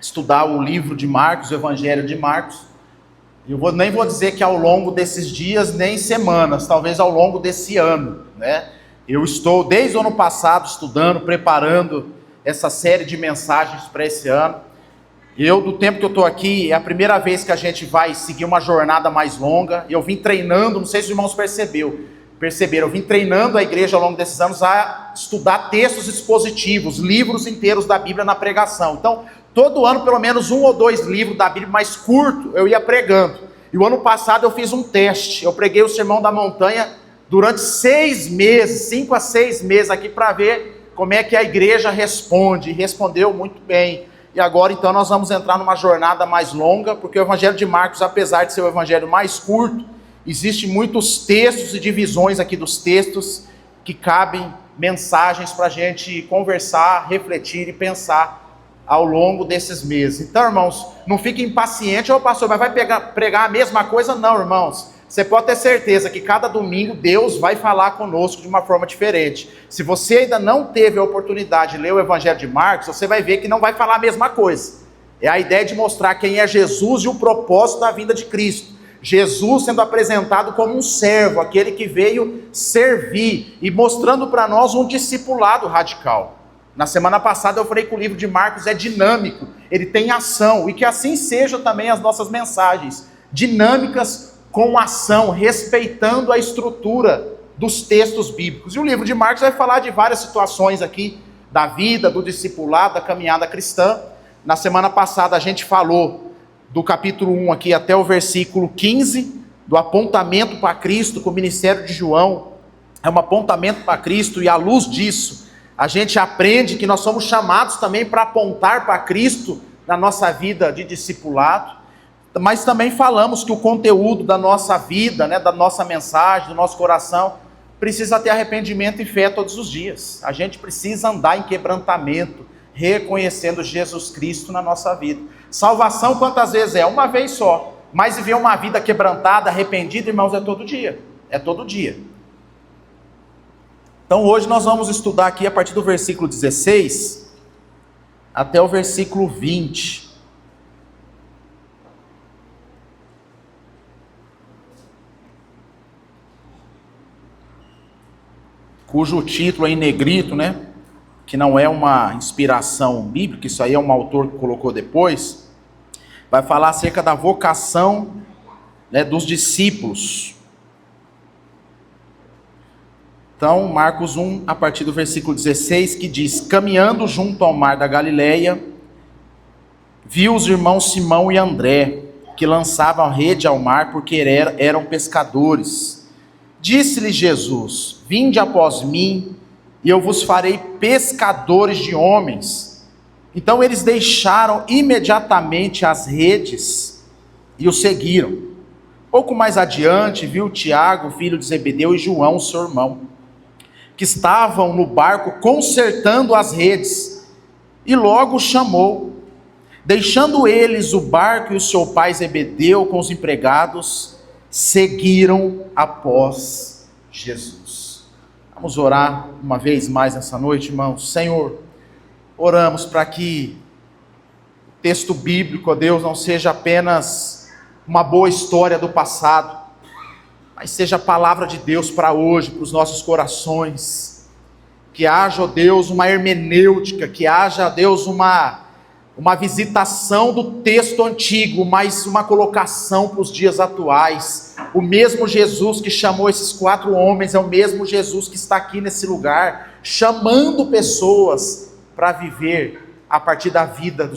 estudar o livro de Marcos, o Evangelho de Marcos. Nem vou dizer que ao longo desses dias, nem semanas, talvez ao longo desse ano, né? Eu estou desde o ano passado estudando, preparando essa série de mensagens para esse ano. Do tempo que eu estou aqui, é a primeira vez que a gente vai seguir uma jornada mais longa. Eu vim treinando, não sei se os irmãos perceberam, eu vim treinando a igreja ao longo desses anos a estudar textos expositivos, livros inteiros da Bíblia na pregação. Então, todo ano, pelo menos 1 ou 2 livros da Bíblia mais curto, eu ia pregando. E o ano passado eu fiz um teste. Eu preguei o Sermão da Montanha durante 6 meses, 5 a 6 meses aqui, para ver como é que a igreja responde. E respondeu muito bem. E agora, então, nós vamos entrar numa jornada mais longa, porque o Evangelho de Marcos, apesar de ser o evangelho mais curto, existem muitos textos e divisões aqui dos textos que cabem mensagens para a gente conversar, refletir e pensar ao longo desses meses. Então, irmãos, não fiquem impacientes. Pastor, mas vai pregar a mesma coisa? Não, irmãos. Você pode ter certeza que cada domingo Deus vai falar conosco de uma forma diferente. Se você ainda não teve a oportunidade de ler o Evangelho de Marcos, você vai ver que não vai falar a mesma coisa. É a ideia de mostrar quem é Jesus e o propósito da vinda de Cristo. Jesus sendo apresentado como um servo, aquele que veio servir e mostrando para nós um discipulado radical. Na semana passada eu falei que o livro de Marcos é dinâmico, ele tem ação, e que assim seja também as nossas mensagens, dinâmicas com ação, respeitando a estrutura dos textos bíblicos. E o livro de Marcos vai falar de várias situações aqui, da vida, do discipulado, da caminhada cristã. Na semana passada a gente falou do capítulo 1 aqui até o versículo 15, do apontamento para Cristo, com o ministério de João, é um apontamento para Cristo, e à luz disso, a gente aprende que nós somos chamados também para apontar para Cristo na nossa vida de discipulado, mas também falamos que o conteúdo da nossa vida, né, da nossa mensagem, do nosso coração, precisa ter arrependimento e fé todos os dias. A gente precisa andar em quebrantamento, reconhecendo Jesus Cristo na nossa vida. Salvação quantas vezes é? Uma vez só. Mas viver uma vida quebrantada, arrependida, irmãos, é todo dia. É todo dia. Então hoje nós vamos estudar aqui a partir do versículo 16 até o versículo 20. Cujo título é em negrito, né? Que não é uma inspiração bíblica, isso aí é um autor que colocou depois, vai falar acerca da vocação, né, dos discípulos. Então, Marcos 1, a partir do versículo 16, que diz: caminhando junto ao mar da Galileia, viu os irmãos Simão e André, que lançavam a rede ao mar porque eram pescadores. Disse-lhe Jesus: vinde após mim, e eu vos farei pescadores de homens. Então eles deixaram imediatamente as redes e o seguiram. Pouco mais adiante, viu Tiago, filho de Zebedeu, e João, seu irmão, que estavam no barco consertando as redes, e logo chamou. Deixando eles o barco e o seu pai Zebedeu com os empregados, seguiram após Jesus. Vamos orar uma vez mais nessa noite, irmãos. Senhor, oramos para que o texto bíblico, ó Deus, não seja apenas uma boa história do passado, mas seja a palavra de Deus para hoje, para os nossos corações. Que haja, ó Deus, uma hermenêutica, que haja, ó Deus, uma visitação do texto antigo, mas uma colocação para os dias atuais. O mesmo Jesus que chamou esses 4 homens é o mesmo Jesus que está aqui nesse lugar, chamando pessoas para viver a partir da vida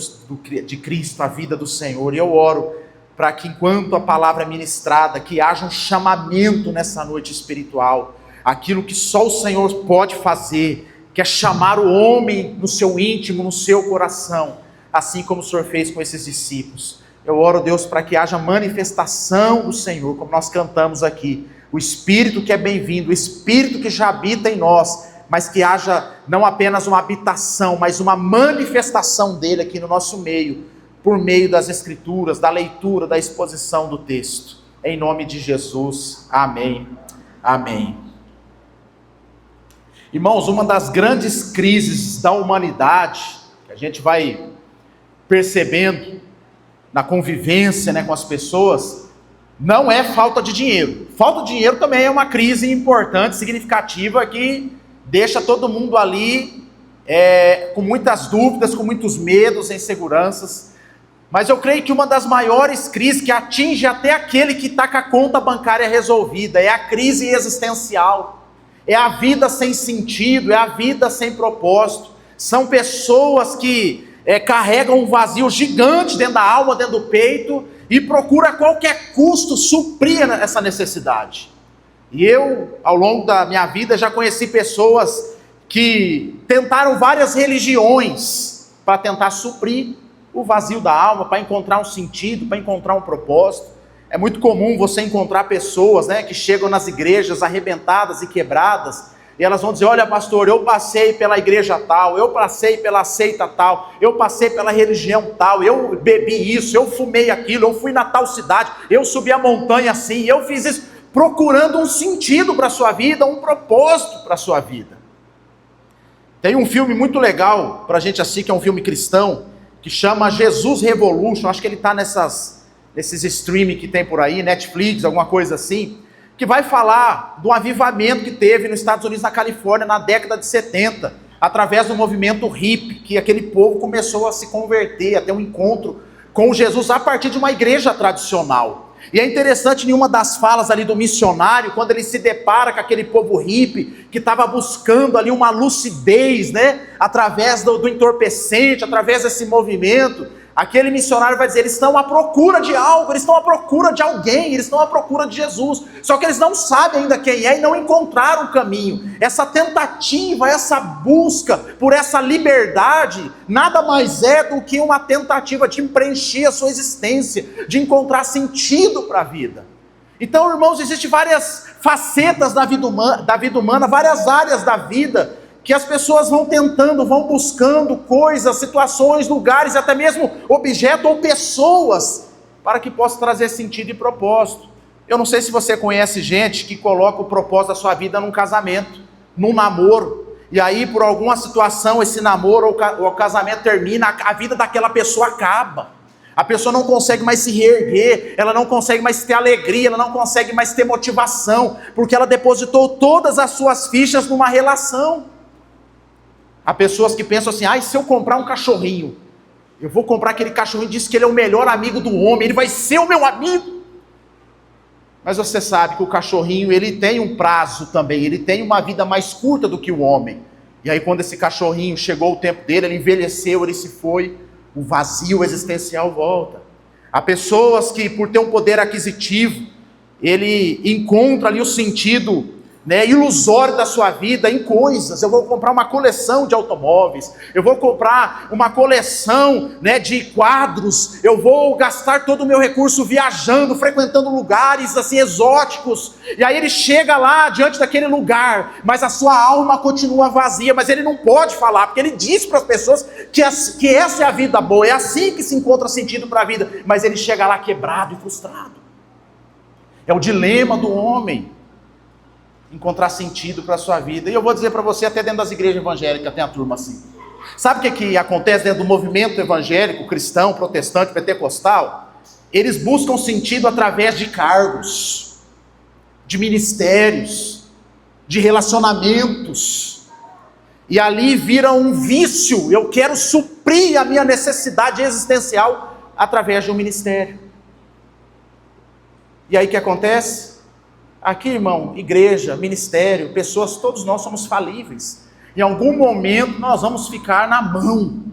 de Cristo, a vida do Senhor. E eu oro para que, enquanto a palavra é ministrada, que haja um chamamento nessa noite espiritual, aquilo que só o Senhor pode fazer, que é chamar o homem no seu íntimo, no seu coração, assim como o Senhor fez com esses discípulos. Eu oro, Deus, para que haja manifestação do Senhor, como nós cantamos aqui, o Espírito que é bem-vindo, o Espírito que já habita em nós, mas que haja não apenas uma habitação, mas uma manifestação dele aqui no nosso meio, por meio das Escrituras, da leitura, da exposição do texto. Em nome de Jesus, amém, amém. Irmãos, uma das grandes crises da humanidade, que a gente vai percebendo na convivência, né, com as pessoas, não é falta de dinheiro. Falta de dinheiro também é uma crise importante, significativa, que deixa todo mundo ali com muitas dúvidas, com muitos medos, inseguranças. Mas eu creio que uma das maiores crises que atinge até aquele que está com a conta bancária resolvida é a crise existencial, é a vida sem sentido, é a vida sem propósito. São pessoas que carregam um vazio gigante dentro da alma, dentro do peito, e procura a qualquer custo suprir essa necessidade. E eu, ao longo da minha vida, já conheci pessoas que tentaram várias religiões para tentar suprir o vazio da alma, para encontrar um sentido, para encontrar um propósito. É muito comum você encontrar pessoas, né, que chegam nas igrejas arrebentadas e quebradas, e elas vão dizer: olha, pastor, eu passei pela igreja tal, eu passei pela seita tal, eu passei pela religião tal, eu bebi isso, eu fumei aquilo, eu fui na tal cidade, eu subi a montanha assim, eu fiz isso, procurando um sentido para a sua vida, um propósito para a sua vida. Tem um filme muito legal para a gente assistir, que é um filme cristão, que chama Jesus Revolution. Acho que ele está nesses streaming que tem por aí, Netflix, alguma coisa assim, que vai falar do avivamento que teve nos Estados Unidos, na Califórnia, na década de 70, através do movimento hippie, que aquele povo começou a se converter, a ter um encontro com Jesus a partir de uma igreja tradicional. E é interessante, em uma das falas ali do missionário, quando ele se depara com aquele povo hippie, que estava buscando ali uma lucidez, né, através do entorpecente, através desse movimento, aquele missionário vai dizer: eles estão à procura de algo, eles estão à procura de alguém, eles estão à procura de Jesus, só que eles não sabem ainda quem é e não encontraram o caminho. Essa tentativa, essa busca por essa liberdade, nada mais é do que uma tentativa de preencher a sua existência, de encontrar sentido para a vida. Então, irmãos, existem várias facetas da vida humana, várias áreas da vida, que as pessoas vão tentando, vão buscando coisas, situações, lugares, até mesmo objetos ou pessoas, para que possa trazer sentido e propósito. Eu não sei se você conhece gente que coloca o propósito da sua vida num casamento, num namoro, e aí por alguma situação esse namoro ou o casamento termina, a vida daquela pessoa acaba. A pessoa não consegue mais se reerguer, ela não consegue mais ter alegria, ela não consegue mais ter motivação, porque ela depositou todas as suas fichas numa relação. Há pessoas que pensam assim: se eu comprar um cachorrinho, eu vou comprar aquele cachorrinho, diz que ele é o melhor amigo do homem, ele vai ser o meu amigo. Mas você sabe que o cachorrinho, ele tem um prazo também, ele tem uma vida mais curta do que o homem. E aí quando esse cachorrinho chegou o tempo dele, ele envelheceu, ele se foi, o vazio existencial volta. Há pessoas que, por ter um poder aquisitivo, ele encontra ali o sentido, né, ilusório da sua vida em coisas. Eu vou comprar uma coleção de automóveis, eu vou comprar uma coleção, né, de quadros, eu vou gastar todo o meu recurso viajando, frequentando lugares assim exóticos, e aí ele chega lá diante daquele lugar, mas a sua alma continua vazia, mas ele não pode falar, porque ele diz para as pessoas que essa é a vida boa, é assim que se encontra sentido para a vida, mas ele chega lá quebrado e frustrado. É o dilema do homem, encontrar sentido para a sua vida. E eu vou dizer para você, até dentro das igrejas evangélicas tem a turma assim. Sabe o que acontece dentro do movimento evangélico, cristão, protestante, pentecostal? Eles buscam sentido através de cargos, de ministérios, de relacionamentos, e ali vira um vício. Eu quero suprir a minha necessidade existencial através de um ministério. E aí o que acontece? Aqui, irmão, igreja, ministério, pessoas, todos nós somos falíveis. Em algum momento nós vamos ficar na mão.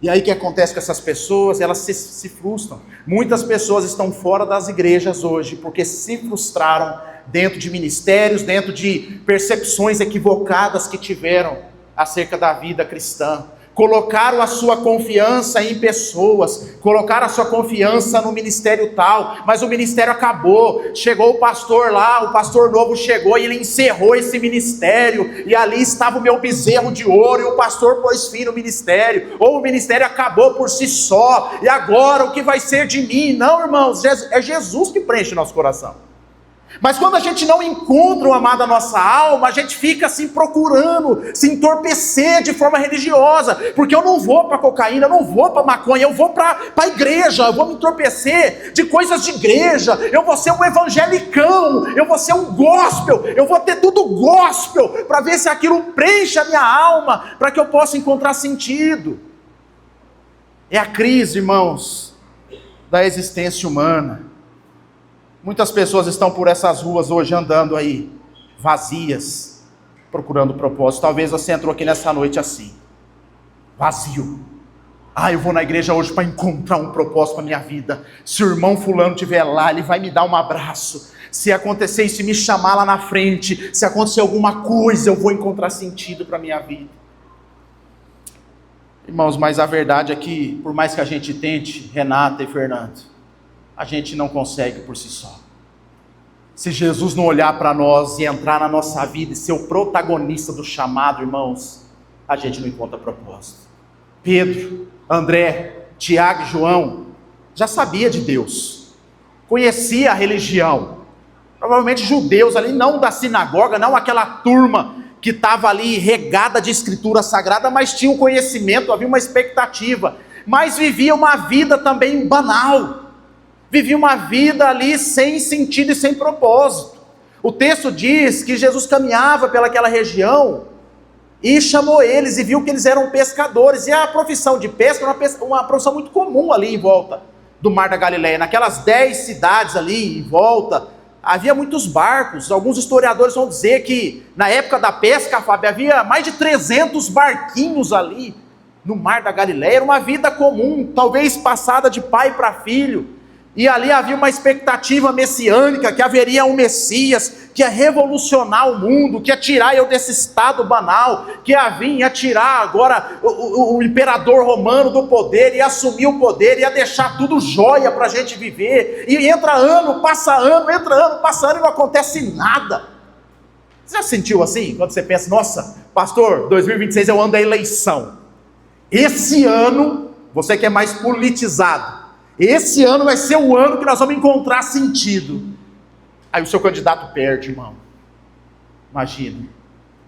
E aí o que acontece com essas pessoas? Elas se frustram. Muitas pessoas estão fora das igrejas hoje porque se frustraram dentro de ministérios, dentro de percepções equivocadas que tiveram acerca da vida cristã. Colocaram a sua confiança em pessoas, colocaram a sua confiança no ministério tal, mas o ministério acabou, chegou o pastor lá, o pastor novo chegou e ele encerrou esse ministério, e ali estava o meu bezerro de ouro, e o pastor pôs fim no ministério, ou o ministério acabou por si só, e agora o que vai ser de mim? Não, irmãos, é Jesus que preenche nosso coração. Mas quando a gente não encontra o amado da nossa alma, a gente fica assim procurando se entorpecer de forma religiosa, porque eu não vou para cocaína, eu não vou para maconha, eu vou para a igreja, eu vou me entorpecer de coisas de igreja, eu vou ser um evangelicão, eu vou ser um gospel, eu vou ter tudo gospel, para ver se aquilo preenche a minha alma, para que eu possa encontrar sentido. É a crise, irmãos, da existência humana. Muitas pessoas estão por essas ruas hoje andando aí, vazias, procurando propósito. Talvez você entrou aqui nessa noite assim, vazio. Eu vou na igreja hoje para encontrar um propósito para minha vida. Se o irmão fulano estiver lá, ele vai me dar um abraço. Se acontecer isso, me chamar lá na frente, se acontecer alguma coisa, eu vou encontrar sentido para a minha vida. Irmãos, mas a verdade é que, por mais que a gente tente, Renata e Fernando, a gente não consegue por si só. Se Jesus não olhar para nós e entrar na nossa vida e ser o protagonista do chamado, irmãos, a gente não encontra propósito. Pedro, André, Tiago e João já sabia de Deus, conhecia a religião, provavelmente judeus ali, não da sinagoga, não aquela turma que estava ali regada de escritura sagrada, mas tinha um conhecimento, havia uma expectativa, mas vivia uma vida também banal. Vivia uma vida ali sem sentido e sem propósito. O texto diz que Jesus caminhava pelaquela região e chamou eles e viu que eles eram pescadores. E a profissão de pesca era uma profissão muito comum ali em volta do Mar da Galileia. Naquelas 10 cidades ali em volta, havia muitos barcos. Alguns historiadores vão dizer que na época da pesca, Fábio, havia mais de 300 barquinhos ali no Mar da Galileia. Era uma vida comum, talvez passada de pai para filho. E ali havia uma expectativa messiânica, que haveria um Messias, que ia revolucionar o mundo, que ia tirar eu desse estado banal, que ia tirar agora o imperador romano do poder, ia assumir o poder, ia deixar tudo jóia para a gente viver. E entra ano, passa ano, e não acontece nada. Você já sentiu assim? Quando você pensa, nossa, pastor, 2026 é o ano da eleição. Esse ano, você que é mais politizado, esse ano vai ser o ano que nós vamos encontrar sentido. Aí o seu candidato perde, irmão. Imagina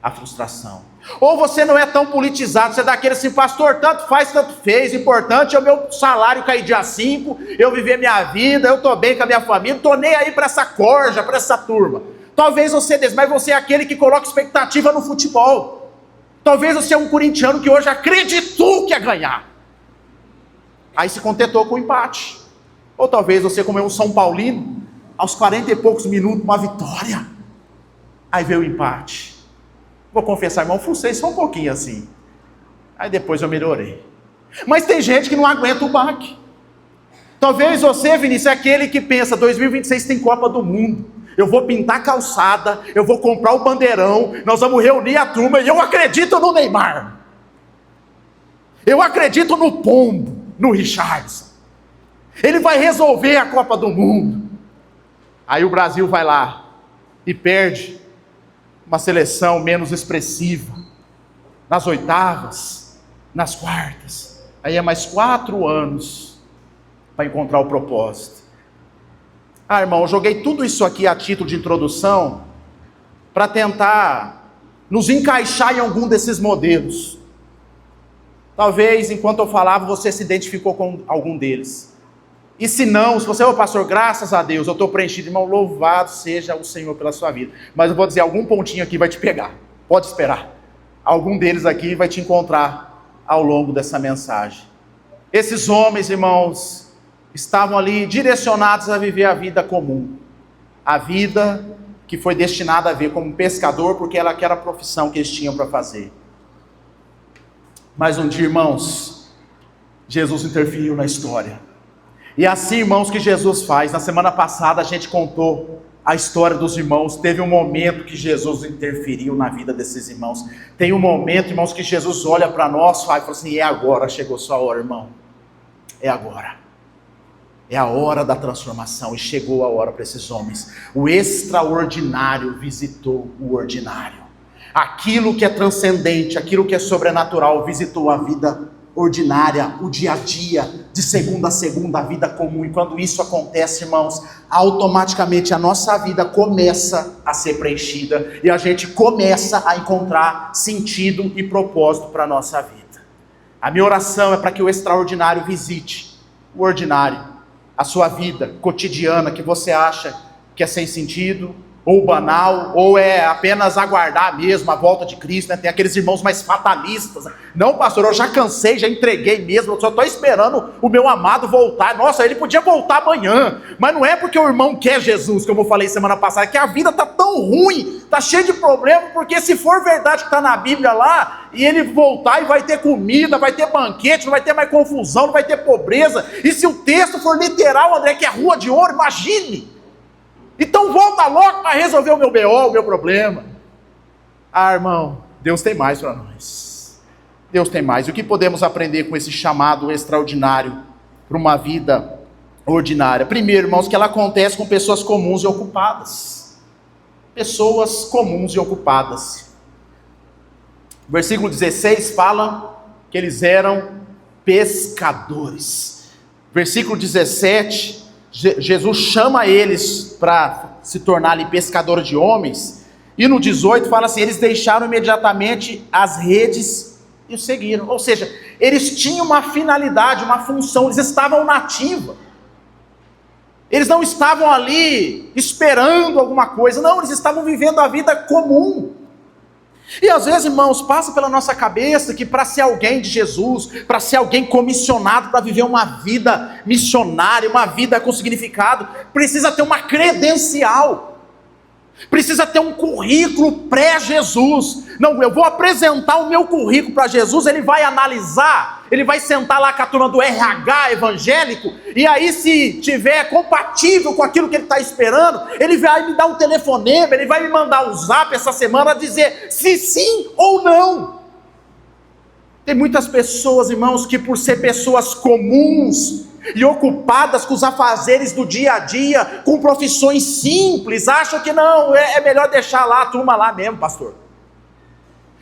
a frustração. Ou você não é tão politizado, você é daquele assim, pastor, tanto faz, tanto fez, importante é o meu salário cair dia 5, eu viver minha vida, eu estou bem com a minha família, não estou nem aí para essa corja, para essa turma. Talvez você desse, mas você é aquele que coloca expectativa no futebol. Talvez você é um corintiano que hoje acreditou que ia ganhar. Aí se contentou com o empate. Ou talvez você, como é um São Paulino, aos 40 e poucos minutos, uma vitória. Aí veio o empate. Vou confessar, irmão, frustrei só um pouquinho assim. Aí depois eu melhorei. Mas tem gente que não aguenta o baque. Talvez você, Vinícius, é aquele que pensa, 2026 tem Copa do Mundo. Eu vou pintar a calçada, eu vou comprar o bandeirão, nós vamos reunir a turma e eu acredito no Neymar. Eu acredito no Pombo, no Richardson. Ele vai resolver a Copa do Mundo. Aí o Brasil vai lá e perde uma seleção menos expressiva nas oitavas, nas quartas. Aí é mais 4 anos para encontrar o propósito. Irmão, eu joguei tudo isso aqui a título de introdução para tentar nos encaixar em algum desses modelos. Talvez, enquanto eu falava, você se identificou com algum deles. E se não, se você é o pastor, graças a Deus, eu estou preenchido, irmão, louvado seja o Senhor pela sua vida. Mas eu vou dizer, algum pontinho aqui vai te pegar. Pode esperar. Algum deles aqui vai te encontrar ao longo dessa mensagem. Esses homens, irmãos, estavam ali direcionados a viver a vida comum. A vida que foi destinada a ver como pescador, porque era aquela profissão que eles tinham para fazer. Mas um dia, irmãos, Jesus interferiu na história. E assim, irmãos, que Jesus faz. Na semana passada a gente contou a história dos irmãos. Teve um momento que Jesus interferiu na vida desses irmãos. Tem um momento, irmãos, que Jesus olha para nós e fala assim, é agora, chegou sua hora, irmão. É agora. É a hora da transformação. E chegou a hora para esses homens. O extraordinário visitou o ordinário. Aquilo que é transcendente, aquilo que é sobrenatural, visitou a vida ordinária, o dia a dia, de segunda a segunda, a vida comum. E quando isso acontece, irmãos, automaticamente a nossa vida começa a ser preenchida e a gente começa a encontrar sentido e propósito para a nossa vida. A minha oração é para que o extraordinário visite o ordinário, a sua vida cotidiana que você acha que é sem sentido, ou banal, ou é apenas aguardar mesmo a volta de Cristo, né? Tem aqueles irmãos mais fatalistas. Não, pastor, eu já cansei, já entreguei mesmo, eu só estou esperando o meu amado voltar. Nossa, ele podia voltar amanhã, mas não é porque o irmão quer Jesus, como eu falei semana passada, que a vida está tão ruim, está cheia de problema, porque se for verdade que está na Bíblia lá, e ele voltar e vai ter comida, vai ter banquete, não vai ter mais confusão, não vai ter pobreza, e se o texto for literal, André, que é rua de ouro, imagine. Então volta logo para resolver o meu BO, o meu problema. Ah, irmão, Deus tem mais para nós. Deus tem mais. E o que podemos aprender com esse chamado extraordinário para uma vida ordinária? Primeiro, irmãos, que ela acontece com pessoas comuns e ocupadas. Pessoas comuns e ocupadas. O versículo 16 fala que eles eram pescadores. Versículo 17... Jesus chama eles para se tornar ali pescadores de homens, e no 18 fala assim, eles deixaram imediatamente as redes e o seguiram. Ou seja, eles tinham uma finalidade, uma função, eles estavam na ativa. Eles não estavam ali esperando alguma coisa, não, eles estavam vivendo a vida comum. E às vezes, irmãos, passa pela nossa cabeça que para ser alguém de Jesus, para ser alguém comissionado, para viver uma vida missionária, uma vida com significado, precisa ter uma credencial, precisa ter um currículo pré-Jesus. Não, eu vou apresentar o meu currículo para Jesus, ele vai analisar, ele vai sentar lá com a turma do RH evangélico, e aí se tiver compatível com aquilo que ele está esperando, ele vai me dar um telefonema, ele vai me mandar um zap essa semana, dizer se sim ou não. Tem muitas pessoas, irmãos, que por ser pessoas comuns e ocupadas com os afazeres do dia a dia, com profissões simples, acham que não, é melhor deixar lá a turma lá mesmo, pastor.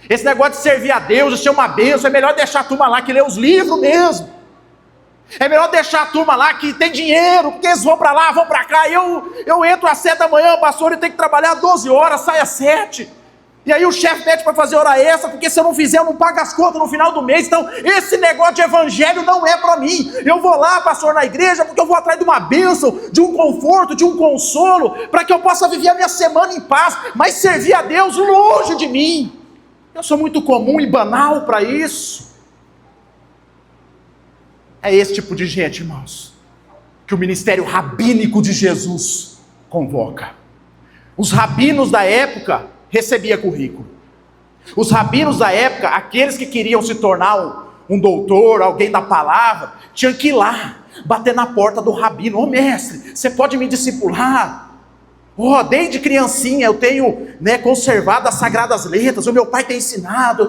Esse negócio de servir a Deus, de ser uma bênção, é melhor deixar a turma lá que lê os livros mesmo. É melhor deixar a turma lá que tem dinheiro, porque eles vão para lá, vão para cá. Eu entro às 7 da manhã, pastor, eu tenho que trabalhar 12 horas, sai às 7. E aí o chefe pede para fazer hora extra, porque se eu não fizer, eu não pago as contas no final do mês. Então, esse negócio de evangelho não é para mim. Eu vou lá, pastor, na igreja, porque eu vou atrás de uma bênção, de um conforto, de um consolo, para que eu possa viver a minha semana em paz, mas servir a Deus longe de mim. Eu sou muito comum e banal para isso. É esse tipo de gente, irmãos, que o ministério rabínico de Jesus convoca. Os rabinos da época recebiam currículo. Os rabinos da época, aqueles que queriam se tornar um doutor, alguém da palavra, tinham que ir lá, bater na porta do rabino. Ô mestre, você pode me discipular? Desde criancinha eu tenho conservado as sagradas letras, o meu pai tem ensinado,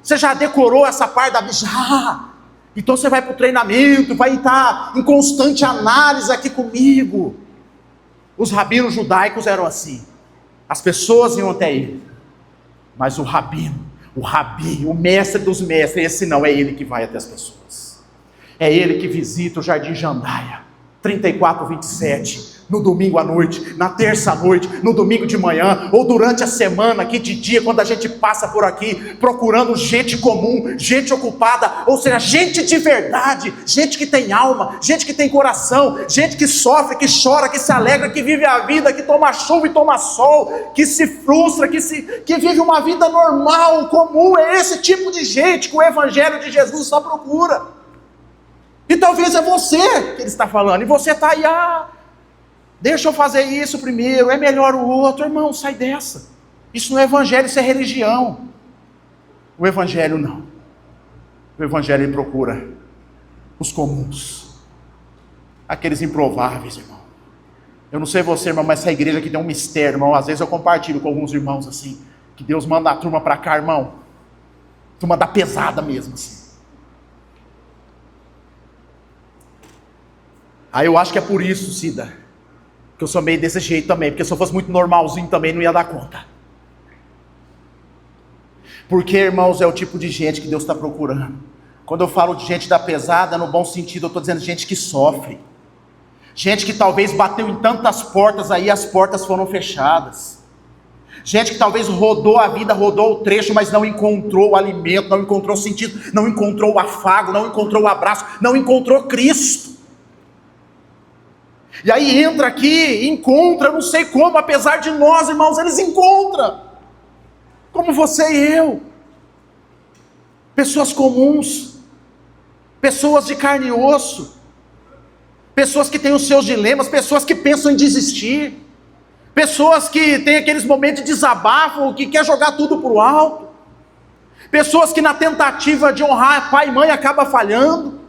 você já decorou essa parte da Bíblia? Já. Então você vai para o treinamento, vai estar em constante análise aqui comigo. Os rabinos judaicos eram assim, as pessoas iam até ele, mas o rabino, o rabi, o mestre dos mestres, esse não, é ele que vai até as pessoas, é ele que visita o Jardim Jandaia, 34:27, no domingo à noite, na terça à noite, no domingo de manhã, ou durante a semana, aqui de dia, quando a gente passa por aqui, procurando gente comum, gente ocupada, ou seja, gente de verdade, gente que tem alma, gente que tem coração, gente que sofre, que chora, que se alegra, que vive a vida, que toma chuva e toma sol, que se frustra, que vive uma vida normal, comum. É esse tipo de gente que o Evangelho de Jesus só procura. E talvez é você que ele está falando, e você está aí, deixa eu fazer isso primeiro, é melhor o outro. Irmão, sai dessa. Isso não é evangelho, isso é religião. O evangelho não. O evangelho ele procura os comuns, aqueles improváveis, irmão. Eu não sei você, irmão, mas essa igreja aqui tem um mistério, irmão. Às vezes eu compartilho com alguns irmãos assim, que Deus manda a turma para cá, irmão. Turma da pesada mesmo, assim. Aí eu acho que é por isso, Cida, que eu sou meio desse jeito também, porque se eu fosse muito normalzinho também não ia dar conta. Porque, irmãos, é o tipo de gente que Deus está procurando. Quando eu falo de gente da pesada, no bom sentido, eu estou dizendo gente que sofre. Gente que talvez bateu em tantas portas aí, as portas foram fechadas. Gente que talvez rodou a vida, rodou o trecho, mas não encontrou o alimento, não encontrou o sentido, não encontrou o afago, não encontrou o abraço, não encontrou Cristo. E aí entra aqui, encontra, não sei como, apesar de nós, irmãos, eles encontram. Como você e eu. Pessoas comuns, pessoas de carne e osso, pessoas que têm os seus dilemas, pessoas que pensam em desistir, pessoas que têm aqueles momentos de desabafo, que quer jogar tudo para o alto, pessoas que na tentativa de honrar pai e mãe acaba falhando,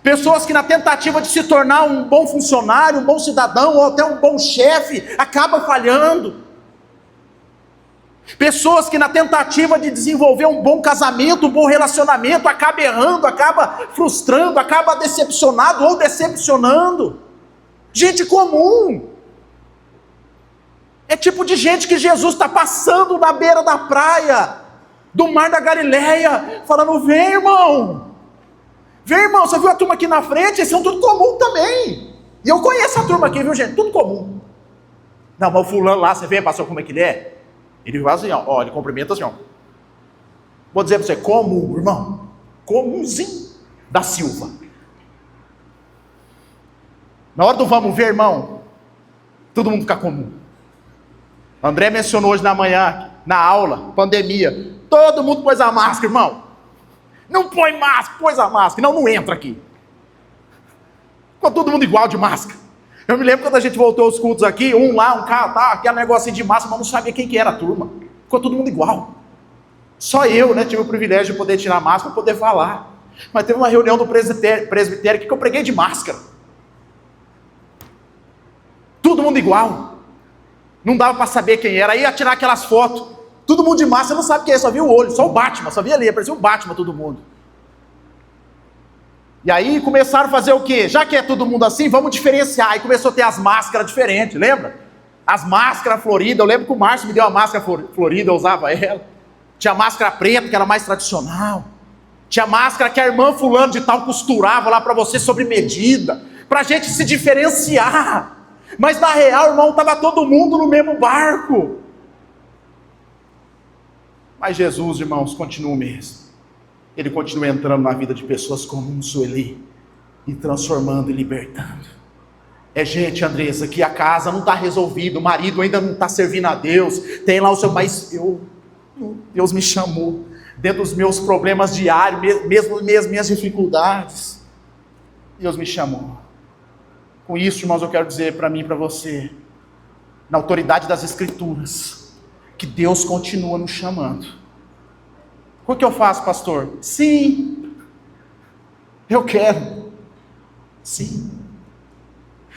pessoas que na tentativa de se tornar um bom funcionário, um bom cidadão, ou até um bom chefe, acaba falhando, pessoas que na tentativa de desenvolver um bom casamento, um bom relacionamento, acaba errando, acaba frustrando, acaba decepcionado ou decepcionando. Gente comum. É tipo de gente que Jesus está passando na beira da praia, do mar da Galileia, falando: vem irmão, você viu a turma aqui na frente? Eles são tudo comum também. E eu conheço a turma aqui, viu gente? Tudo comum. Não, mas o fulano lá, você vê, pastor, como é que ele é? Ele faz assim, ó, ele cumprimenta assim, ó. Vou dizer para você, comum, irmão, comumzinho da Silva. Na hora do vamos ver, irmão, todo mundo fica comum. André mencionou hoje na manhã, na aula, pandemia, todo mundo pôs a máscara, irmão. Não põe máscara, pôs a máscara, não entra aqui. Ficou todo mundo igual de máscara. Eu me lembro quando a gente voltou aos cultos aqui, um cara, tá, aquele negocinho de máscara, mas não sabia quem que era a turma. Ficou todo mundo igual. Só eu, né, tive o privilégio de poder tirar a máscara e poder falar. Mas teve uma reunião do presbitério que eu preguei de máscara. Todo mundo igual. Não dava para saber quem era. Aí ia tirar aquelas fotos. Todo mundo de máscara, não sabe quem é, só viu o olho, só o Batman, só via ali, parecia o Batman todo mundo. E aí começaram a fazer o quê? Já que é todo mundo assim, vamos diferenciar. Aí começou a ter as máscaras diferentes, lembra? As máscaras floridas, eu lembro que o Márcio me deu uma máscara florida, eu usava ela. Tinha máscara preta, que era mais tradicional. Tinha máscara que a irmã fulano de tal costurava lá para você sobre medida, para a gente se diferenciar. Mas na real, irmão, estava todo mundo no mesmo barco. Mas Jesus, irmãos, continua o mesmo. Ele continua entrando na vida de pessoas comuns, Sueli, e transformando e libertando. É gente, Andressa, que a casa não está resolvida, o marido ainda não está servindo a Deus, tem lá o seu... Mas Deus me chamou, dentro dos meus problemas diários, mesmo minhas dificuldades, Deus me chamou. Com isso, irmãos, eu quero dizer para mim e para você, na autoridade das Escrituras, que Deus continua nos chamando. O que eu faço, pastor? Sim, eu quero. Sim.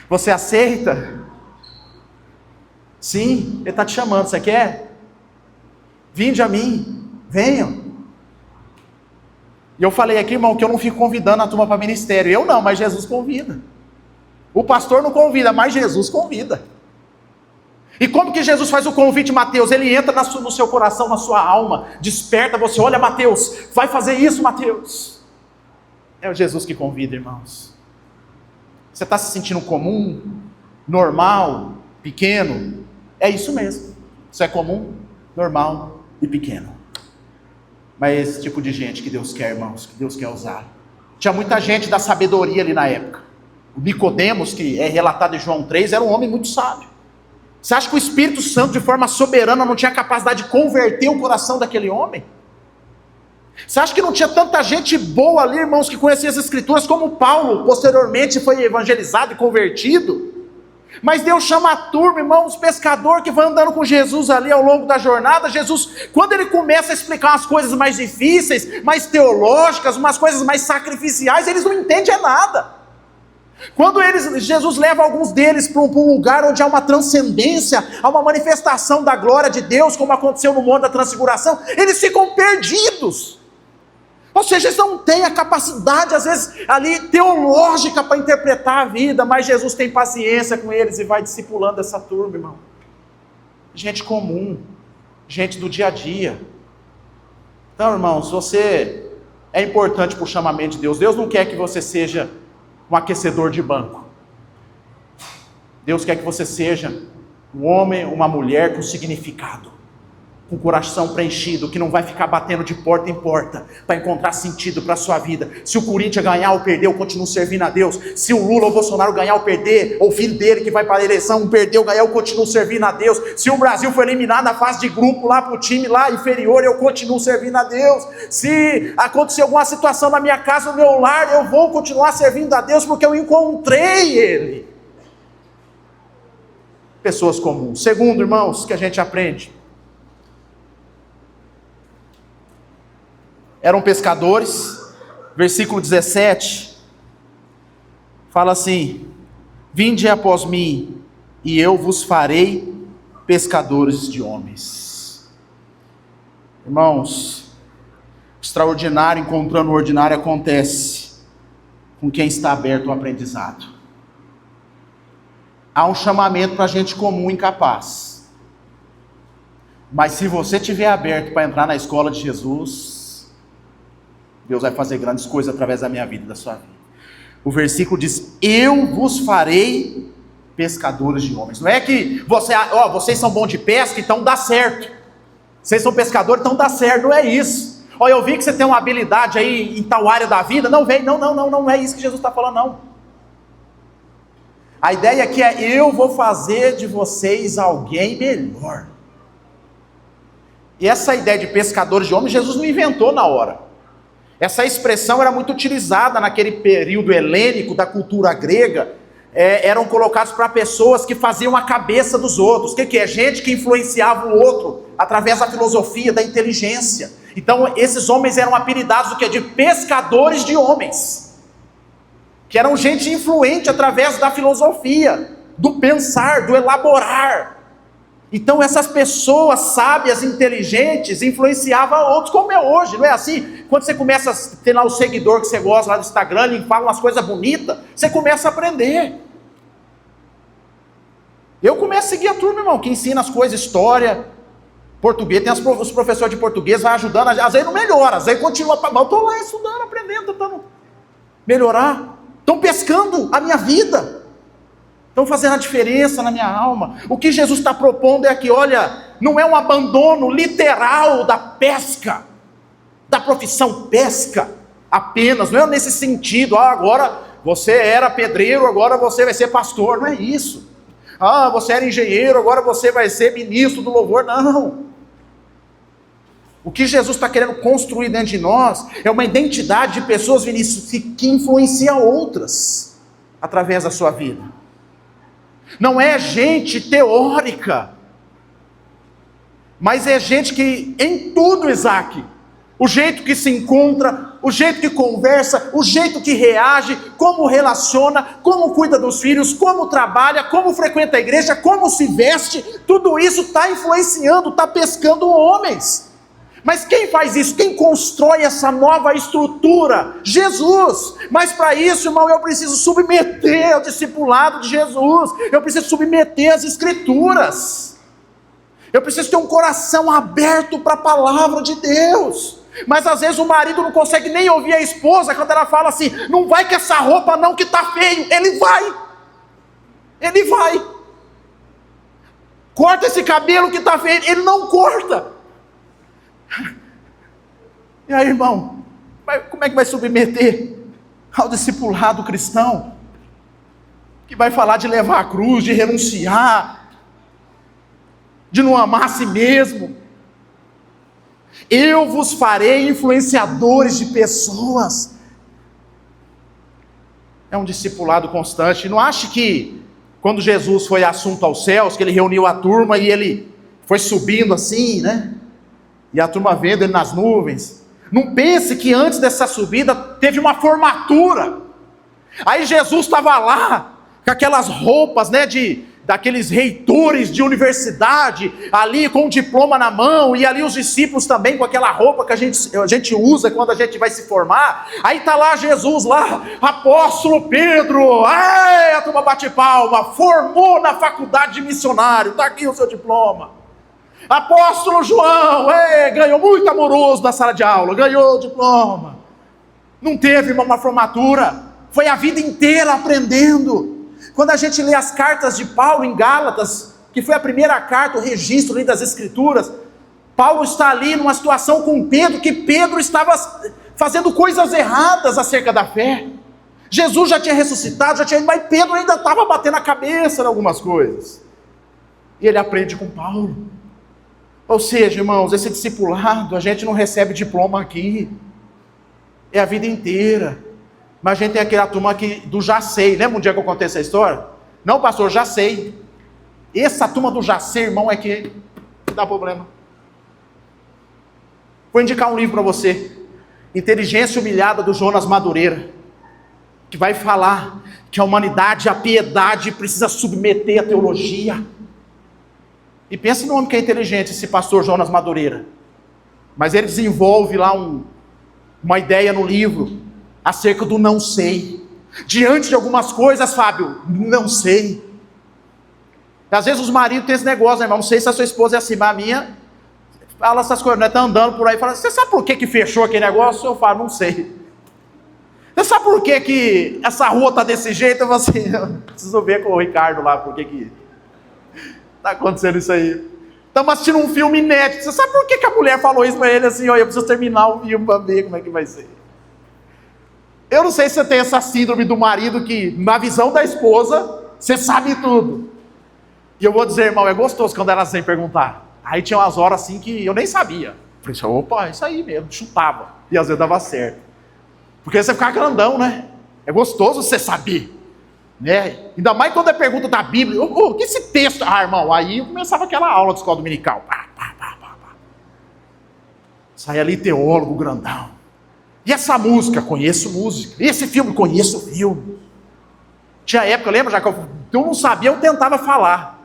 Você aceita? Sim, Ele está te chamando, você quer? Vinde a mim, venham. E eu falei aqui, irmão, que eu não fico convidando a turma para ministério. Eu não, mas Jesus convida. O pastor não convida, mas Jesus convida. E como que Jesus faz o convite, Mateus? Ele entra no seu coração, na sua alma, desperta você, olha Mateus, vai fazer isso, Mateus. É o Jesus que convida, irmãos. Você está se sentindo comum, normal, pequeno? É isso mesmo. Isso é comum, normal e pequeno. Mas é esse tipo de gente que Deus quer, irmãos, que Deus quer usar. Tinha muita gente da sabedoria ali na época. O Nicodemos, que é relatado em João 3, era um homem muito sábio. Você acha que o Espírito Santo, de forma soberana, não tinha capacidade de converter o coração daquele homem? Você acha que não tinha tanta gente boa ali, irmãos, que conhecia as Escrituras, como Paulo, posteriormente foi evangelizado e convertido? Mas Deus chama a turma, irmão, os pescadores que vão andando com Jesus ali ao longo da jornada. Jesus, quando ele começa a explicar umas coisas mais difíceis, mais teológicas, umas coisas mais sacrificiais, eles não entendem nada. Quando Jesus leva alguns deles para um lugar onde há uma transcendência, há uma manifestação da glória de Deus, como aconteceu no Monte da Transfiguração, eles ficam perdidos. Ou seja, eles não têm a capacidade, às vezes, ali teológica para interpretar a vida, mas Jesus tem paciência com eles e vai discipulando essa turma, irmão. Gente comum, gente do dia a dia. Então, irmãos, você é importante para o chamamento de Deus. Deus não quer que você seja um aquecedor de banco. Deus quer que você seja um homem, uma mulher com significado, com o coração preenchido, que não vai ficar batendo de porta em porta para encontrar sentido para a sua vida. Se o Corinthians ganhar ou perder, eu continuo servindo a Deus. Se o Lula ou o Bolsonaro ganhar ou perder, ou o filho dele que vai para a eleição perder ou ganhar, eu continuo servindo a Deus. Se o Brasil for eliminado na fase de grupo lá para o time lá inferior, eu continuo servindo a Deus. Se acontecer alguma situação na minha casa, no meu lar, eu vou continuar servindo a Deus, porque eu encontrei Ele. Pessoas comuns. Segundo, irmãos, que a gente aprende, eram pescadores. Versículo 17 fala assim: vinde após mim, e eu vos farei pescadores de homens. Irmãos, extraordinário encontrando o ordinário acontece com quem está aberto ao aprendizado. Há um chamamento para gente comum, incapaz. Mas se você estiver aberto para entrar na escola de Jesus, Deus vai fazer grandes coisas através da minha vida e da sua vida. O versículo diz: eu vos farei pescadores de homens. Não é que vocês são bons de pesca, então dá certo. Vocês são pescadores, então dá certo. Não é isso. Eu vi que você tem uma habilidade aí em tal área da vida. Não é isso que Jesus está falando, não. A ideia aqui é: eu vou fazer de vocês alguém melhor. E essa ideia de pescadores de homens, Jesus não inventou na hora. Essa expressão era muito utilizada naquele período helênico da cultura grega. Eram colocados para pessoas que faziam a cabeça dos outros. O que é? Gente que influenciava o outro através da filosofia, da inteligência. Então esses homens eram apelidados de pescadores de homens, que eram gente influente através da filosofia, do pensar, do elaborar. Então essas pessoas sábias, inteligentes, influenciavam outros, como é hoje, não é assim? Quando você começa a ter lá o seguidor que você gosta lá do Instagram, ele fala umas coisas bonitas, você começa a aprender. Eu começo a seguir a turma, irmão, que ensina as coisas, história, português, tem os professores de português, vai ajudando, às vezes não melhora, às vezes continua, mas eu estou lá estudando, aprendendo, tentando melhorar. Estão pescando a minha vida, estão fazendo a diferença na minha alma. O que Jesus está propondo é que, olha, não é um abandono literal da pesca, da profissão pesca apenas, não é nesse sentido: agora você era pedreiro, agora você vai ser pastor, não é isso. Você era engenheiro, agora você vai ser ministro do louvor, não. O que Jesus está querendo construir dentro de nós é uma identidade de pessoas, Vinícius, que influencia outras através da sua vida. Não é gente teórica, mas é gente que em tudo, Isaac, o jeito que se encontra, o jeito que conversa, o jeito que reage, como relaciona, como cuida dos filhos, como trabalha, como frequenta a igreja, como se veste, tudo isso está influenciando, está pescando homens. Mas quem faz isso? Quem constrói essa nova estrutura? Jesus. Mas para isso, irmão, eu preciso submeter ao discipulado de Jesus. Eu preciso submeter às Escrituras. Eu preciso ter um coração aberto para a palavra de Deus. Mas às vezes o marido não consegue nem ouvir a esposa quando ela fala assim: não vai com essa roupa não que está feio. Ele vai. Corta esse cabelo que está feio. Ele não corta. E aí, irmão, como é que vai submeter ao discipulado cristão, que vai falar de levar a cruz, de renunciar, de não amar a si mesmo? Eu vos farei influenciadores de pessoas. É um discipulado constante. Não ache que quando Jesus foi assunto aos céus, que ele reuniu a turma e ele foi subindo assim, né? E a turma vendo ele nas nuvens. Não pense que antes dessa subida teve uma formatura. Aí Jesus estava lá com aquelas roupas, né, daqueles reitores de universidade, ali com o diploma na mão, e ali os discípulos também com aquela roupa que a gente usa quando a gente vai se formar. Aí está lá Jesus lá, apóstolo Pedro, a turma bate palma, formou na faculdade de missionário, está aqui o seu diploma. Apóstolo João, ganhou muito amoroso na sala de aula, ganhou o diploma. Não teve, irmão, uma formatura. Foi a vida inteira aprendendo. Quando a gente lê as cartas de Paulo em Gálatas, que foi a primeira carta, o registro ali das Escrituras, Paulo está ali numa situação com Pedro, que Pedro estava fazendo coisas erradas acerca da fé. Jesus já tinha ressuscitado, mas Pedro ainda estava batendo a cabeça em algumas coisas. E ele aprende com Paulo. Ou seja, irmãos, esse discipulado, a gente não recebe diploma aqui. É a vida inteira. Mas a gente tem aquela turma aqui do já sei. Lembra um dia que eu contei essa história? Não, pastor, já sei. Essa turma do já sei, irmão, é que dá problema. Vou indicar um livro para você. Inteligência Humilhada, do Jonas Madureira, que vai falar que a humanidade, a piedade precisa submeter a teologia. E pensa no homem que é inteligente, esse pastor Jonas Madureira. Mas ele desenvolve lá uma ideia no livro acerca do não sei. Diante de algumas coisas, Fábio, não sei. Às vezes os maridos têm esse negócio, né, irmão? Não sei se a sua esposa é assim, mas a minha fala essas coisas, né? Está andando por aí e fala, você sabe por que fechou aquele negócio? Eu falo, não sei. Você sabe por que essa rua está desse jeito? Eu falo assim, eu preciso ver com o Ricardo lá, por que está acontecendo isso aí. Estamos assistindo um filme inédito. Você sabe por que a mulher falou isso para ele assim, ó, eu preciso terminar o filme para ver como é que vai ser. Eu não sei se você tem essa síndrome do marido que, na visão da esposa, você sabe tudo. E eu vou dizer, irmão, é gostoso quando elas vêm perguntar. Aí tinha umas horas assim que eu nem sabia. Eu falei, opa, é isso aí mesmo, chutava. E às vezes dava certo. Porque você fica grandão, né? É gostoso você saber. Né? Ainda mais quando é pergunta da Bíblia. O que esse texto? Ah, irmão, aí começava aquela aula de escola dominical. Saia ali teólogo grandão. E essa música? Conheço música. E esse filme? Conheço filme. Tinha época, lembra, já que eu não sabia, eu tentava falar.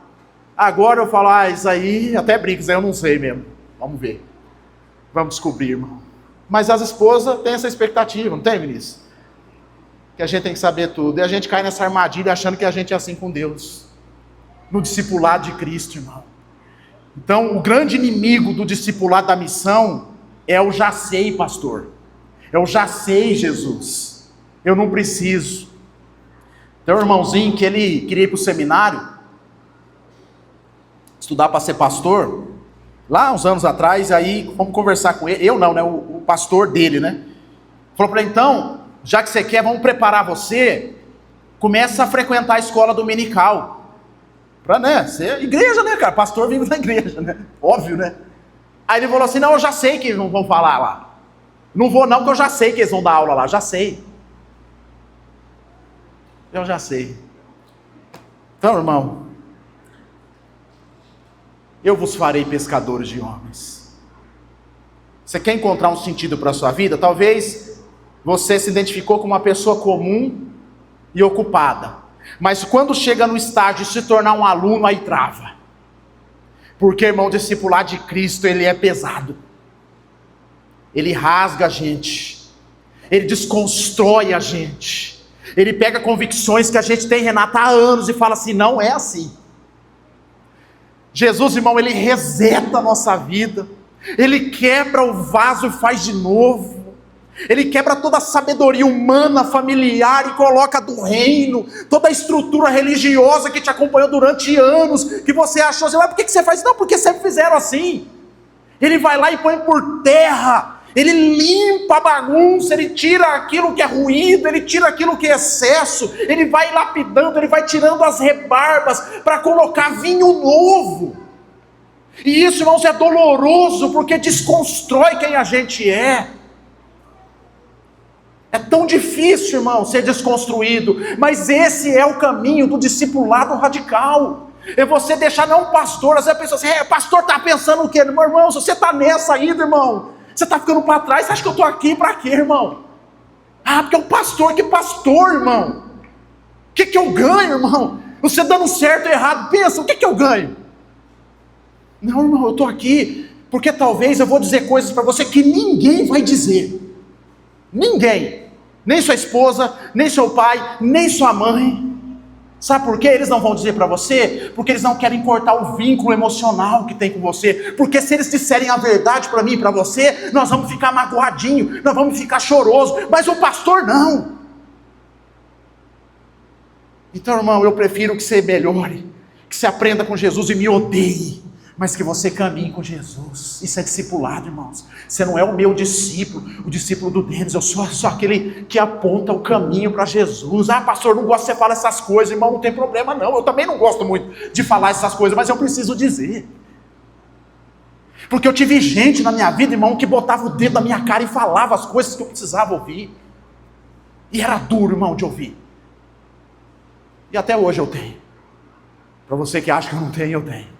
Agora eu falo, isso aí, até brinco, isso aí eu não sei mesmo. Vamos ver. Vamos descobrir, irmão. Mas as esposas têm essa expectativa, não tem, Vinícius? Que a gente tem que saber tudo. E a gente cai nessa armadilha achando que a gente é assim com Deus. No discipulado de Cristo, irmão. Então, o grande inimigo do discipulado da missão é o já sei, pastor. É o já sei, Jesus. Eu não preciso. Tem um irmãozinho que ele queria ir para o seminário, estudar para ser pastor, lá uns anos atrás, aí vamos conversar com ele, eu não, né, o pastor dele, né, falou para ele, então, já que você quer, vamos preparar você, começa a frequentar a escola dominical, para, né, ser igreja, né, cara, pastor vive na igreja, né, óbvio, né, aí ele falou assim, não, eu já sei que eles não vão falar lá, não vou não, porque eu já sei que eles vão dar aula lá, já sei, eu já sei. Então, irmão, eu vos farei pescadores de homens. Você quer encontrar um sentido para a sua vida? Talvez você se identificou como uma pessoa comum e ocupada. Mas quando chega no estágio de se tornar um aluno, aí trava. Porque, irmão, o discipular de Cristo, ele é pesado. Ele rasga a gente. Ele desconstrói a gente. Ele pega convicções que a gente tem, Renata, há anos e fala assim, não é assim. Jesus, irmão, ele reseta a nossa vida, ele quebra o vaso e faz de novo, ele quebra toda a sabedoria humana, familiar e coloca do reino, toda a estrutura religiosa que te acompanhou durante anos, que você achou assim, mas por que você faz? Não, porque sempre fizeram assim. Ele vai lá e põe por terra, ele limpa a bagunça, ele tira aquilo que é ruído, ele tira aquilo que é excesso, ele vai lapidando, ele vai tirando as rebarbas para colocar vinho novo. E isso, irmãos, é doloroso, porque desconstrói quem a gente é. É tão difícil, irmão, ser desconstruído, mas esse é o caminho do discipulado radical. É você deixar, não, pastor, às vezes a pessoa assim, pastor está pensando o quê? Meu irmão, se você está nessa ainda, irmão, você está ficando para trás, você acha que eu estou aqui para quê, irmão? Ah, porque é um pastor, que pastor, irmão? O que eu ganho, irmão? Você dando certo ou errado, pensa, o que eu ganho? Não, irmão, eu estou aqui, porque talvez eu vou dizer coisas para você que ninguém vai dizer. Ninguém. Nem sua esposa, nem seu pai, nem sua mãe. Sabe por quê? Eles não vão dizer para você, porque eles não querem cortar o vínculo emocional que tem com você, porque se eles disserem a verdade para mim e para você, nós vamos ficar magoadinho, nós vamos ficar choroso, mas o pastor não. Então, irmão, eu prefiro que você melhore, que você aprenda com Jesus e me odeie, mas que você caminhe com Jesus. Isso é discipulado, irmãos. Você não é o meu discípulo, o discípulo do Denis. Eu sou só aquele que aponta o caminho para Jesus. Ah, pastor, não gosto que você fala essas coisas, irmão. Não tem problema não, eu também não gosto muito de falar essas coisas, mas eu preciso dizer, porque eu tive gente na minha vida, irmão, que botava o dedo na minha cara e falava as coisas que eu precisava ouvir, e era duro, irmão, de ouvir. E até hoje eu tenho. Para você que acha que eu não tenho, eu tenho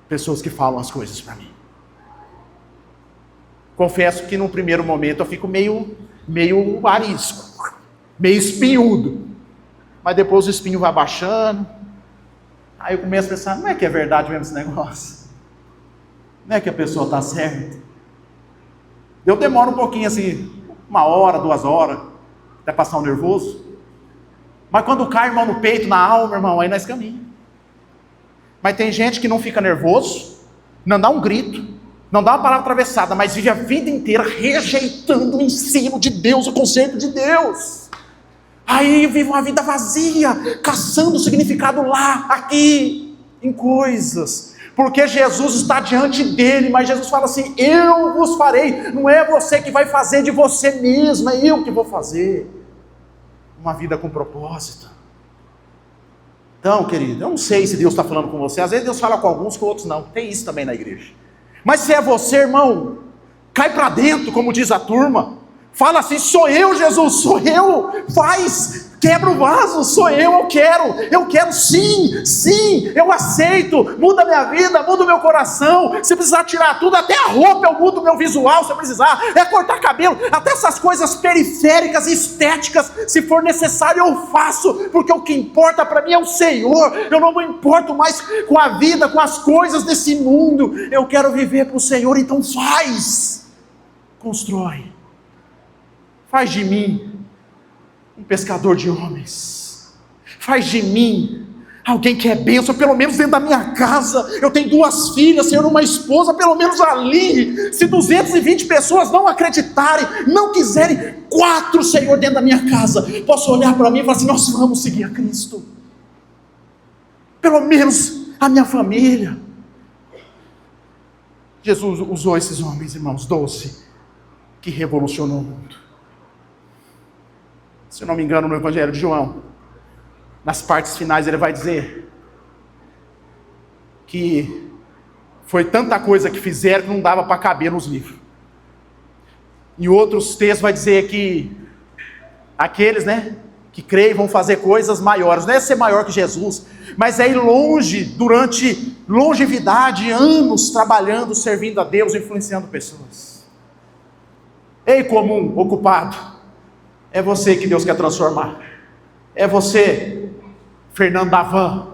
pessoas que falam as coisas para mim. Confesso que no primeiro momento eu fico meio arisco, meio espinhudo, mas depois o espinho vai baixando, aí eu começo a pensar, não é que é verdade mesmo esse negócio? Não é que a pessoa está certa? Eu demoro um pouquinho assim, 1 hora, 2 horas, até passar o nervoso, mas quando cai, irmão, no peito, na alma, irmão, aí nós caminhamos. Mas tem gente que não fica nervoso, não dá um grito, não dá uma palavra atravessada, mas vive a vida inteira rejeitando o ensino de Deus, o conceito de Deus. Aí vive uma vida vazia, caçando o significado lá, aqui, em coisas. Porque Jesus está diante dele, mas Jesus fala assim, eu vos farei. Não é você que vai fazer de você mesmo, é eu que vou fazer. Uma vida com propósito. Então, querido, eu não sei se Deus está falando com você. Às vezes Deus fala com alguns, com outros não. Tem isso também na igreja. Mas se é você, irmão, cai para dentro, como diz a turma. Fala assim, sou eu, Jesus, sou eu. Faz, quebra o vaso, sou eu quero sim, eu aceito. Muda a minha vida, muda o meu coração. Se precisar tirar tudo, até a roupa eu mudo o meu visual, se eu precisar. É cortar cabelo, até essas coisas periféricas, estéticas, se for necessário eu faço. Porque o que importa para mim é o Senhor. Eu não me importo mais com a vida, com as coisas desse mundo. Eu quero viver para o Senhor, então faz. Constrói. Faz de mim um pescador de homens. Faz de mim alguém que é bênção, pelo menos dentro da minha casa. Eu tenho 2 filhas, Senhor, uma esposa, pelo menos ali. Se 220 pessoas não acreditarem, não quiserem, 4, Senhor, dentro da minha casa, posso olhar para mim e falar assim, nós vamos seguir a Cristo. Pelo menos a minha família. Jesus usou esses homens, irmãos, 12, que revolucionou o mundo. Se eu não me engano, no Evangelho de João, nas partes finais ele vai dizer que foi tanta coisa que fizeram que não dava para caber nos livros. Em outros textos vai dizer que aqueles, que creem vão fazer coisas maiores. Não é ser maior que Jesus, mas é ir longe, durante longevidade, anos trabalhando, servindo a Deus, influenciando pessoas. Ei, comum, ocupado, é você que Deus quer transformar. É você, Fernando da van,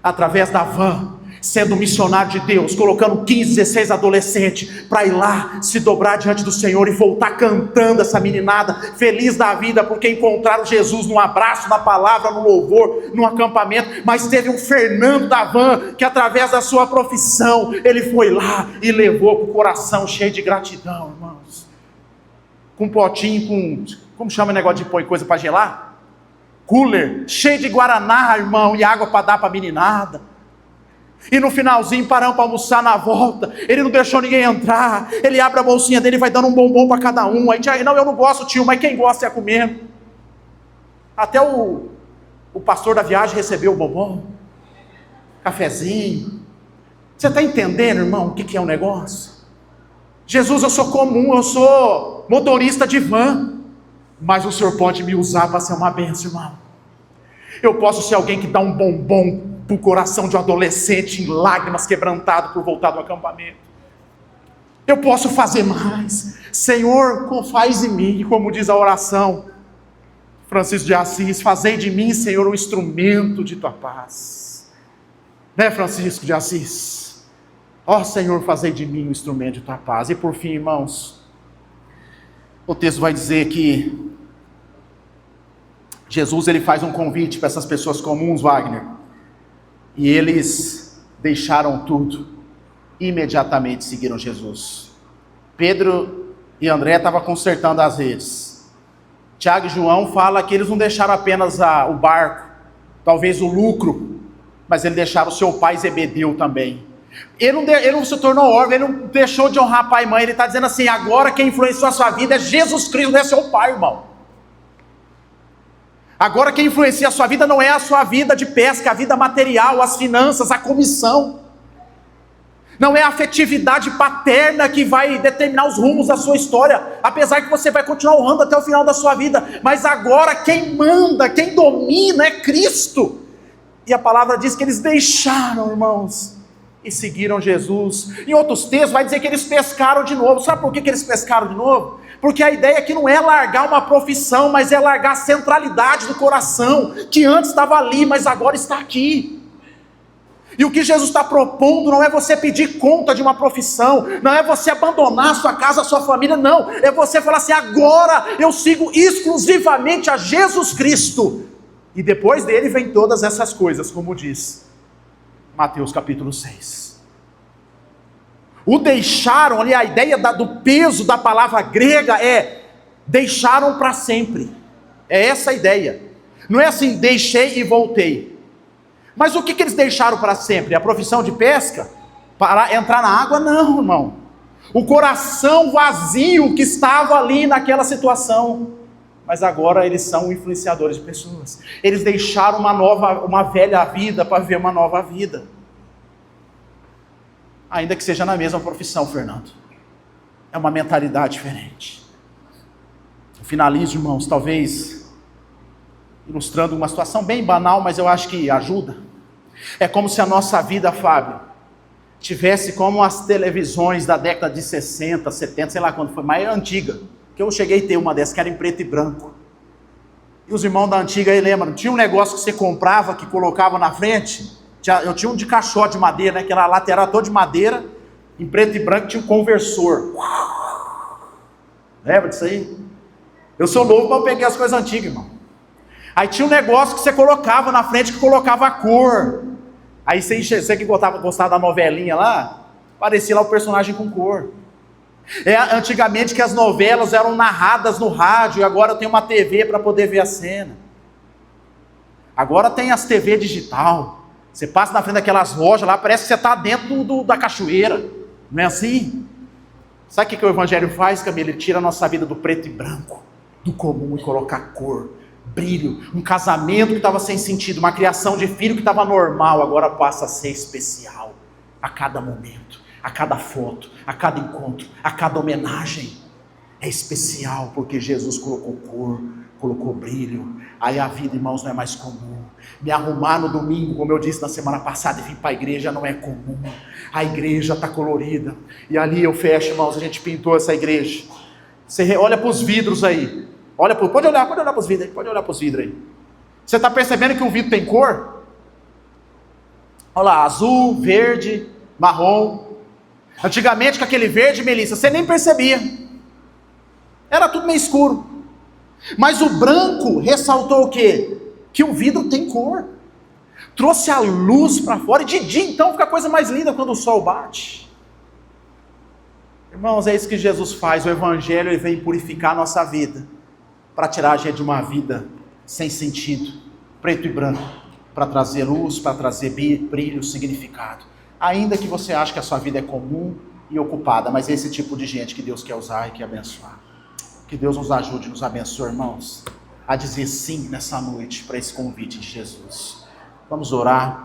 através da van, sendo missionário de Deus, colocando 15, 16 adolescentes para ir lá, se dobrar diante do Senhor e voltar cantando essa meninada, feliz da vida, porque encontraram Jesus num abraço, na palavra, no louvor, num acampamento. Mas teve um Fernando da van, que através da sua profissão, ele foi lá e levou com o coração cheio de gratidão, irmãos, com um potinho, como chama o negócio de pôr coisa para gelar? Cooler, cheio de guaraná, irmão, e água para dar para a meninada. E no finalzinho paramos para almoçar na volta. Ele não deixou ninguém entrar. Ele abre a bolsinha dele e vai dando um bombom para cada um. Aí, não, eu não gosto, tio, mas quem gosta é comendo. Até o pastor da viagem recebeu o bombom, cafezinho. Você está entendendo, irmão, o que é o negócio? Jesus, eu sou comum, eu sou motorista de van, mas o Senhor pode me usar para ser uma bênção, irmão. Eu posso ser alguém que dá um bombom para o coração de um adolescente em lágrimas, quebrantado por voltar do acampamento. Eu posso fazer mais. Senhor, faz em mim, como diz a oração Francisco de Assis, fazei de mim, Senhor, um instrumento de tua paz. Né, Francisco de Assis? Ó Senhor, fazei de mim um instrumento de tua paz. E por fim, irmãos, o texto vai dizer que Jesus ele faz um convite para essas pessoas comuns, Wagner, e eles deixaram tudo, imediatamente seguiram Jesus. Pedro e André estavam consertando as redes. Tiago e João falam que eles não deixaram apenas o barco, talvez o lucro, mas eles deixaram o seu pai Zebedeu também. Ele não se tornou órfão, ele não deixou de honrar pai e mãe. Ele está dizendo assim: agora quem influenciou a sua vida é Jesus Cristo, não é seu pai, irmão. Agora quem influencia a sua vida não é a sua vida de pesca, a vida material, as finanças, a comissão. Não é a afetividade paterna que vai determinar os rumos da sua história, apesar que você vai continuar honrando até o final da sua vida. Mas agora quem manda, quem domina é Cristo. E a palavra diz que eles deixaram, irmãos, e seguiram Jesus. Em outros textos vai dizer que eles pescaram de novo. Sabe por que eles pescaram de novo? Porque a ideia aqui não é largar uma profissão, mas é largar a centralidade do coração, que antes estava ali, mas agora está aqui. E o que Jesus está propondo não é você pedir conta de uma profissão, não é você abandonar a sua casa, a sua família, não. É você falar assim: agora eu sigo exclusivamente a Jesus Cristo. E depois dele vem todas essas coisas, como diz Mateus capítulo 6. O deixaram, ali a ideia do peso da palavra grega é deixaram para sempre. É essa a ideia. Não é assim, deixei e voltei. Mas o que eles deixaram para sempre? A profissão de pesca? Para entrar na água? Não, irmão. O coração vazio que estava ali naquela situação. Mas agora eles são influenciadores de pessoas. Eles deixaram uma velha vida para viver uma nova vida. Ainda que seja na mesma profissão, Fernando. É uma mentalidade diferente. Eu finalizo, irmãos, talvez ilustrando uma situação bem banal, mas eu acho que ajuda. É como se a nossa vida, Fábio, tivesse como as televisões da década de 60, 70, sei lá quando foi, mas é antiga, que eu cheguei a ter uma dessas, que era em preto e branco. E os irmãos da antiga aí lembram, tinha um negócio que você comprava, que colocava na frente, eu tinha um de caixote de madeira, né, que era a lateral toda de madeira, em preto e branco tinha um conversor. Lembra disso aí? Eu sou novo, mas eu peguei as coisas antigas, irmão. Aí tinha um negócio que você colocava na frente, que colocava a cor. Aí você que gostava da novelinha lá, parecia lá o personagem com cor. Antigamente que as novelas eram narradas no rádio, e agora tem uma TV para poder ver a cena. Agora tem as TV digital. Você passa na frente daquelas lojas lá, parece que você está dentro da cachoeira. Não é assim? Sabe o que o Evangelho faz, Camila? Ele tira a nossa vida do preto e branco, do comum, e coloca cor, brilho. Um casamento que estava sem sentido, uma criação de filho que estava normal, agora passa a ser especial. A cada momento, a cada foto, a cada encontro, a cada homenagem. É especial porque Jesus colocou cor, colocou brilho. Aí a vida, irmãos, não é mais comum. Me arrumar no domingo, como eu disse na semana passada, e vir para a igreja não é comum. A igreja está colorida. E ali eu fecho, irmãos, a gente pintou essa igreja. Você olha para os vidros aí. Pode olhar para os vidros aí. Pode olhar para os vidros aí. Você está percebendo que o vidro tem cor? Olha lá, azul, verde, marrom. Antigamente com aquele verde, Melissa, você nem percebia. Era tudo meio escuro. Mas o branco ressaltou o quê? Que o vidro tem cor. Trouxe a luz para fora. E de dia então fica a coisa mais linda quando o sol bate. Irmãos, é isso que Jesus faz. O Evangelho ele vem purificar a nossa vida, para tirar a gente de uma vida sem sentido, preto e branco, para trazer luz, para trazer brilho, significado. Ainda que você ache que a sua vida é comum e ocupada, mas é esse tipo de gente que Deus quer usar e quer abençoar. Que Deus nos ajude, nos abençoe, irmãos, a dizer sim nessa noite para esse convite de Jesus. Vamos orar.